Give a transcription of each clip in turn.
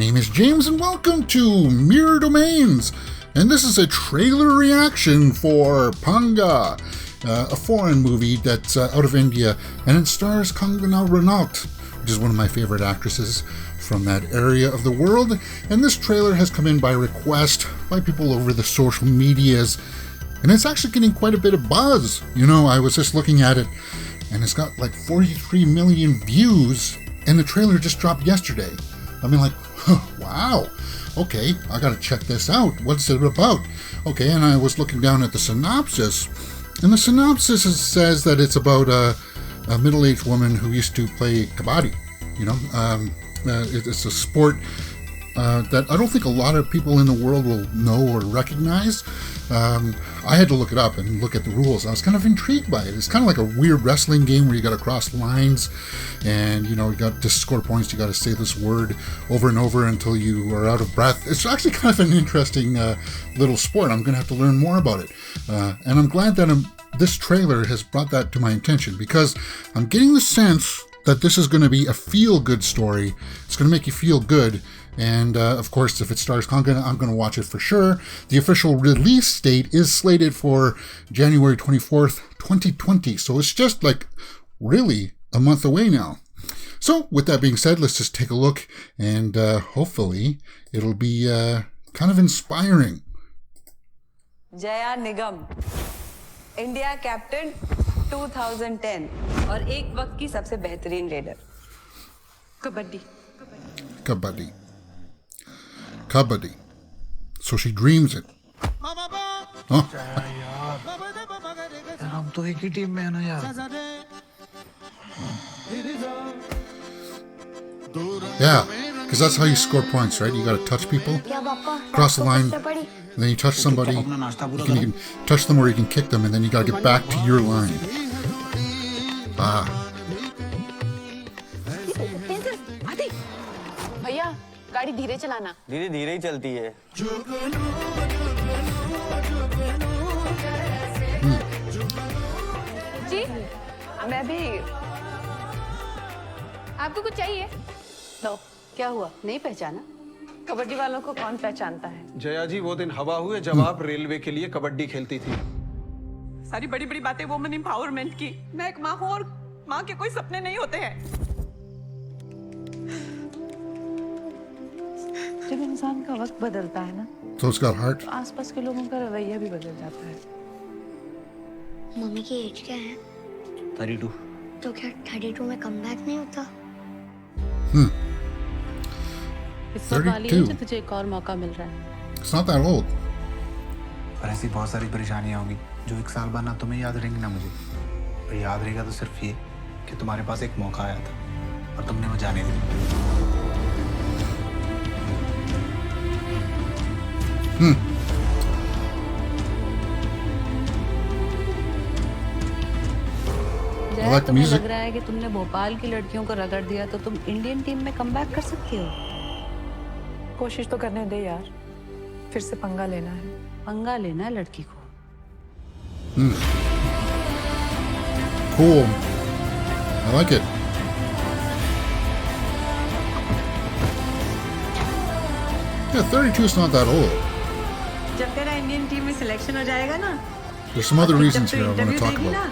name is James and welcome to Mirror Domains. And this is a trailer reaction for Panga, a foreign movie that's out of India, and it stars Kangana Ranaut, which is one of my favorite actresses from that area of the world. And this trailer has come in by request by people over the social medias, and it's actually getting quite a bit of buzz. You know, I was just looking at it, and it's got like 43 million views, and the trailer just dropped yesterday. I mean, like, wow, okay, I gotta check this out. What's it about? Okay, and I was looking down at the synopsis, and the synopsis says that it's about a middle-aged woman who used to play Kabaddi. You know, it's a sport that I don't think a lot of people in the world will know or recognize. I had to look it up and look at the rules. I was kind of intrigued by it. It's kind of like a weird wrestling game where you got to cross lines, and you know, you got to score points. You got to say this word over and over until you are out of breath. It's actually kind of an interesting little sport. I'm going to have to learn more about it, and I'm glad that this trailer has brought that to my attention, because I'm getting the sense that this is going to be a feel-good story. It's going to make you feel good. And of course, if it stars Kangana, I'm going to watch it for sure. The official release date is slated for January 24th, 2020. So it's just like really a month away now. So with that being said, let's just take a look, and hopefully it'll be kind of inspiring. Jaya Nigam, India captain 2010 और एक वक्त की सबसे बेहतरीन raider. Kabaddi. So she dreams it. Huh? हम तो एक ही team में हैं ना यार. Yeah, because that's how you score points, right? You got to touch people, cross the line, and then you touch somebody. You can touch them or you can kick them, and then you got to get back to your line. भैया गाड़ी धीरे चलाना. धीरे धीरे ही चलती है. जी मैं भी. आपको कुछ चाहिए? लो. क्या हुआ, नहीं पहचाना? कबड्डी वालों को कौन पहचानता है? जया जी, वो दिन हवा हुए जब आप रेलवे के लिए कबड्डी खेलती थी. सारी बड़ी बड़ी बातें वुमेन एम्पावरमेंट की. मैं एक माँ हूँ और माँ के कोई सपने नहीं होते हैं. जब इंसान का वक्त बदलता है ना, So it's got heart. तो आसपास के लोगों का रवैया भी बदल जाता है. मम्मी की एज क्या है? 32. तो क्या 32 में कमबैक नहीं होता? इस बार वाली है जो तुझे एक और मौका मिल रहा है. It's not that old. पर ऐसी बहुत सारी परेशानियां होंगी जो एक साल बाद ना तुम्हें याद रहेंगी ना मुझे. पर याद रहेगा तो सिर्फ ये कि तुम्हारे पास एक मौका आया था और तुमने वो जाने दी. जया, तुम्हें लग रहा है कि तुमने भोपाल की लड़कियों को रगड़ दिया तो तुम इंडियन टीम में कमबैक कर सकती हो? कोशिश तो करने दे यार. फिर से पंगा लेना है. पंगा लेना है लड़की को. Cool. I like it. Yeah, 32 is not that old. जब तेरा इंडियन टीम में सिलेक्शन हो जाएगा ना, There's some other reasons here I want to talk about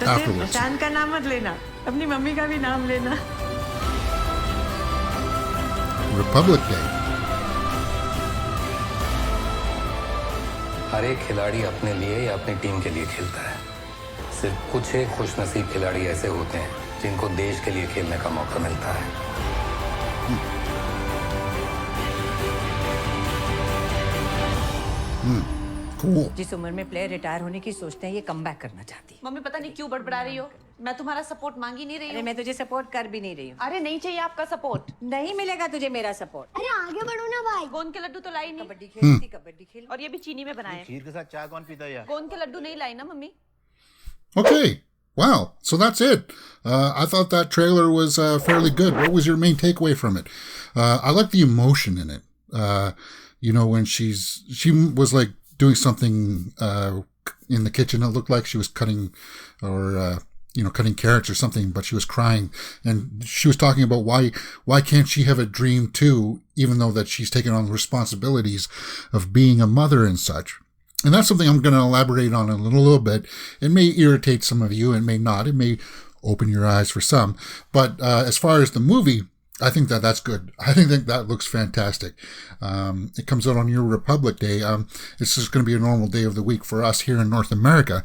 तो afterwards. शान का नाम मत लेना, अपनी मम्मी का भी नाम लेना. Republic Day. हर एक खिलाड़ी अपने लिए या अपनी टीम के लिए खेलता है. सिर्फ कुछ एक खुशनसीब खिलाड़ी ऐसे होते हैं जिनको देश के लिए खेलने का मौका मिलता है. Cool. जिस उम्र में प्लेयर रिटायर होने की सोचते हैं, ये कमबैक करना चाहती है. मम्मी पता नहीं क्यों बड़बड़ा रही हो. मैं तुम्हारा सपोर्ट मांग ही नहीं रही हूँ. मैं तुझे सपोर्ट कर भी नहीं रही हूँ. अरे नहीं चाहिए आपका सपोर्ट. नहीं मिलेगा तुझे मेरा सपोर्ट. अरे आगे बढ़ो ना भाई. गोंद के लड्डू तो लाई नहीं. कबड्डी खेलती, कबड्डी खेल. और ये भी चीनी में बनाए. खीर के साथ चाय कौन पीता है यार? गोंद के लड्डू नहीं लाई ना mummy. Okay. Wow. So that's it. I thought that trailer was fairly good. What was your main takeaway from it? I like the emotion in it. You know, when she was like doing something in the kitchen. It looked like she was cutting or cutting carrots or something, but she was crying, and she was talking about why can't she have a dream too, even though that she's taken on the responsibilities of being a mother and such. And that's something I'm going to elaborate on in a little bit. It may irritate some of you, it may not. It may open your eyes for some. But as far as the movie, I think that that's good. I think that looks fantastic. It comes out on Your Republic Day. It's just going to be a normal day of the week for us here in North America.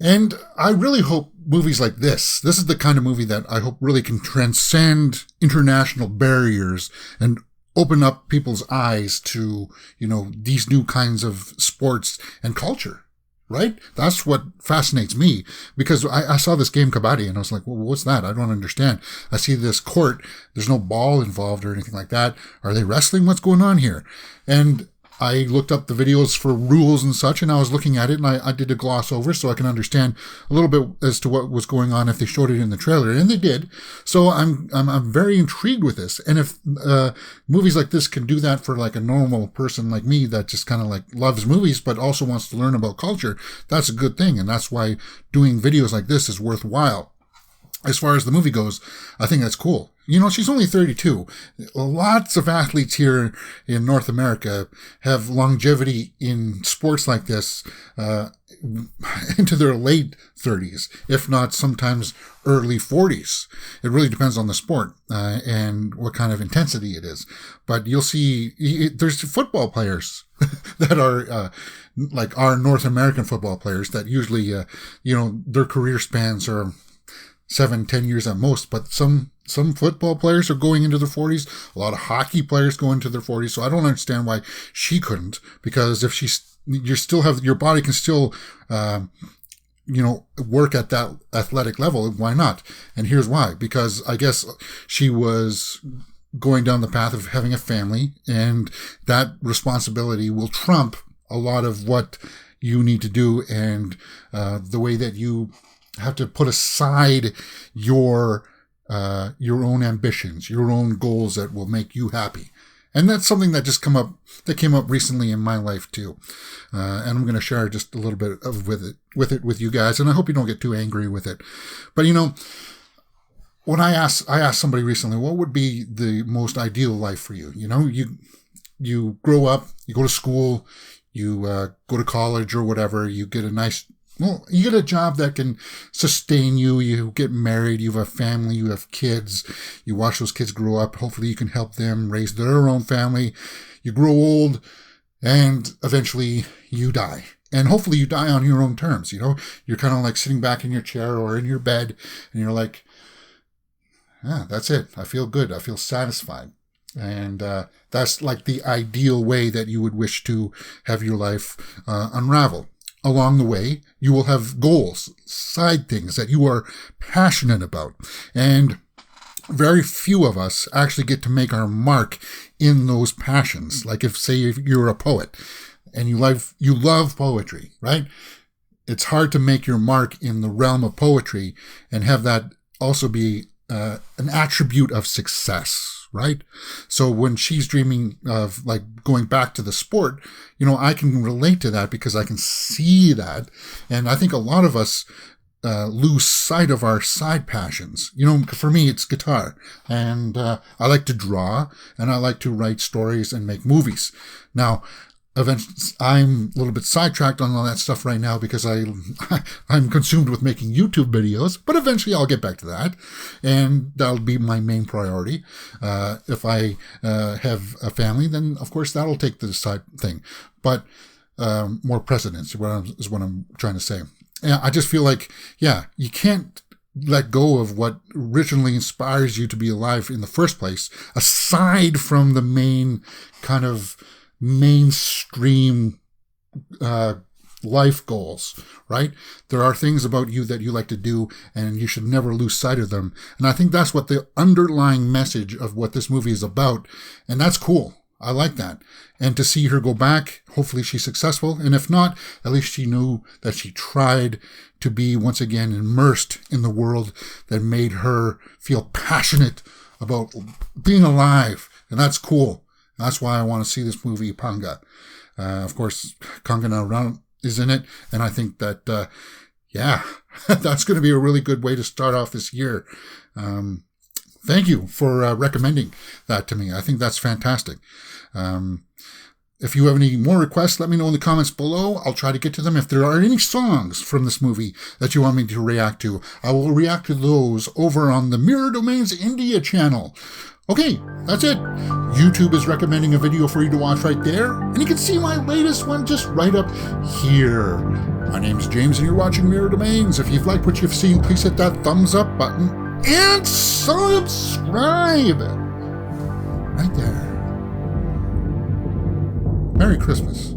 And I really hope movies like this is the kind of movie that I hope really can transcend international barriers and open up people's eyes to, these new kinds of sports and culture, right? That's what fascinates me, because I saw this game Kabaddi and I was like, well, what's that? I don't understand. I see this court. There's no ball involved or anything like that. Are they wrestling? What's going on here? And I looked up the videos for rules and such, and I was looking at it, and I did a gloss over so I can understand a little bit as to what was going on if they showed it in the trailer, and they did. So I'm very intrigued with this. And if movies like this can do that for like a normal person like me that just kind of like loves movies but also wants to learn about culture, that's a good thing, and that's why doing videos like this is worthwhile. As far as the movie goes, I think that's cool. She's only 32. Lots of athletes here in North America have longevity in sports like this into their late 30s, if not sometimes early 40s. It really depends on the sport and what kind of intensity it is. But you'll see there's football players that are like our North American football players that usually, their career spans are 7-10 years at most, but some football players are going into their 40s. A lot of hockey players go into their 40s. So I don't understand why she couldn't, because if your body can still, work at that athletic level. Why not? And here's why, because I guess she was going down the path of having a family, and that responsibility will trump a lot of what you need to do, and the way that you have to put aside your own ambitions, your own goals that will make you happy. And that's something that came up recently in my life too. And I'm going to share just a little bit with you guys. And I hope you don't get too angry with it. But when I asked somebody recently, what would be the most ideal life for you? You grow up, you go to school, you go to college or whatever, you get you get a job that can sustain you. You get married. You have a family. You have kids. You watch those kids grow up. Hopefully you can help them raise their own family. You grow old, and eventually you die. And hopefully you die on your own terms. You're kind of like sitting back in your chair or in your bed, and you're like, that's it. I feel good. I feel satisfied. And that's like the ideal way that you would wish to have your life unravel. Along the way, you will have goals, side things that you are passionate about. And very few of us actually get to make our mark in those passions. Like if you're a poet and you love poetry, right? It's hard to make your mark in the realm of poetry and have that also be an attribute of success. Right? So when she's dreaming of like going back to the sport, I can relate to that because I can see that. And I think a lot of us lose sight of our side passions. For me, it's guitar, and I like to draw, and I like to write stories and make movies. Now, eventually, I'm a little bit sidetracked on all that stuff right now because I'm consumed with making YouTube videos, but eventually I'll get back to that, and that'll be my main priority. If I have a family, then of course that'll take the side thing, but more precedence is what I'm trying to say. Yeah, I just feel like, you can't let go of what originally inspires you to be alive in the first place, aside from the main kind of mainstream life goals, right? There are things about you that you like to do, and you should never lose sight of them. And I think that's what the underlying message of what this movie is about. And that's cool. I like that. And to see her go back, hopefully she's successful. And if not, at least she knew that she tried to be once again immersed in the world that made her feel passionate about being alive. And that's cool. That's why I want to see this movie, Panga. Of course, Kangana Ranaut is in it, and I think that, Yeah, that's going to be a really good way to start off this year. Thank you for recommending that to me. I think that's fantastic. If you have any more requests, let me know in the comments below. I'll try to get to them. If there are any songs from this movie that you want me to react to, I will react to those over on the Mirror Domains India channel. Okay, that's it. YouTube is recommending a video for you to watch right there, and you can see my latest one just right up here. My name is James, and you're watching Mirror Domains. If you've liked what you've seen, please hit that thumbs up button and subscribe right there. Merry Christmas.